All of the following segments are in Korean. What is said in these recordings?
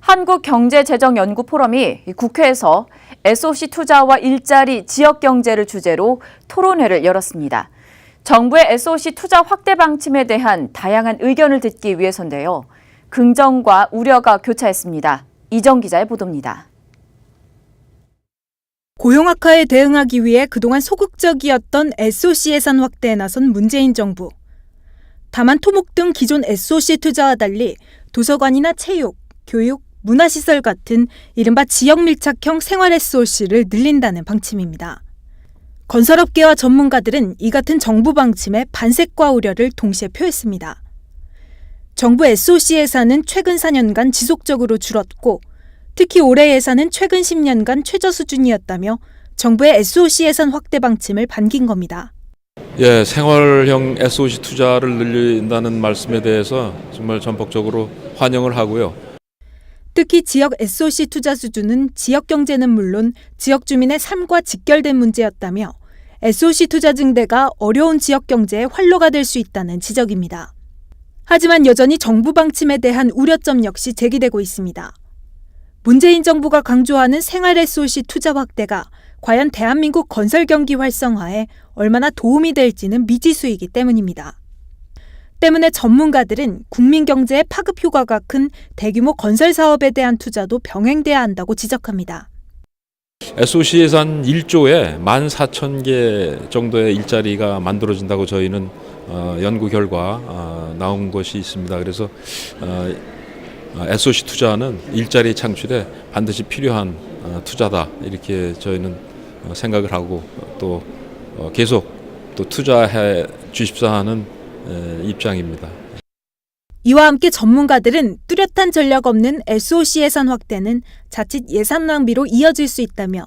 한국경제재정연구포럼이 국회에서 SOC 투자와 일자리, 지역경제를 주제로 토론회를 열었습니다. 정부의 SOC 투자 확대 방침에 대한 다양한 의견을 듣기 위해서인데요. 긍정과 우려가 교차했습니다. 이정 기자의 보도입니다. 고용 악화에 대응하기 위해 그동안 소극적이었던 SOC 예산 확대에 나선 문재인 정부. 다만 토목 등 기존 SOC 투자와 달리 도서관이나 체육, 교육, 문화시설 같은 이른바 지역 밀착형 생활 SOC를 늘린다는 방침입니다. 건설업계와 전문가들은 이 같은 정부 방침에 반색과 우려를 동시에 표했습니다. 정부 SOC 예산은 최근 4년간 지속적으로 줄었고 특히 올해 예산은 최근 10년간 최저 수준이었다며 정부의 SOC 예산 확대 방침을 반긴 겁니다. 생활형 SOC 투자를 늘린다는 말씀에 대해서 정말 전폭적으로 환영을 하고요. 특히 지역 SOC 투자 수준은 지역 경제는 물론 지역 주민의 삶과 직결된 문제였다며 SOC 투자 증대가 어려운 지역 경제의 활로가 될 수 있다는 지적입니다. 하지만 여전히 정부 방침에 대한 우려점 역시 제기되고 있습니다. 문재인 정부가 강조하는 생활 SOC 투자 확대가 과연 대한민국 건설 경기 활성화에 얼마나 도움이 될지는 미지수이기 때문입니다. 때문에 전문가들은 국민 경제에 파급 효과가 큰 대규모 건설 사업에 대한 투자도 병행돼야 한다고 지적합니다. SOC 예산 1조에 14,000개 정도의 일자리가 만들어진다고 저희는 연구 결과 나온 것이 있습니다. 그래서 SOC 투자는 일자리 창출에 반드시 필요한 투자다 이렇게 저희는 생각을 하고 또 계속 또 투자해 주십사 하는 입장입니다. 이와 함께 전문가들은 뚜렷한 전략 없는 SOC 예산 확대는 자칫 예산 낭비로 이어질 수 있다며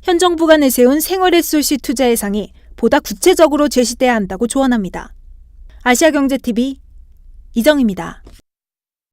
현 정부가 내세운 생활 SOC 투자 예상이 보다 구체적으로 제시돼야 한다고 조언합니다. 아시아경제TV 이정입니다.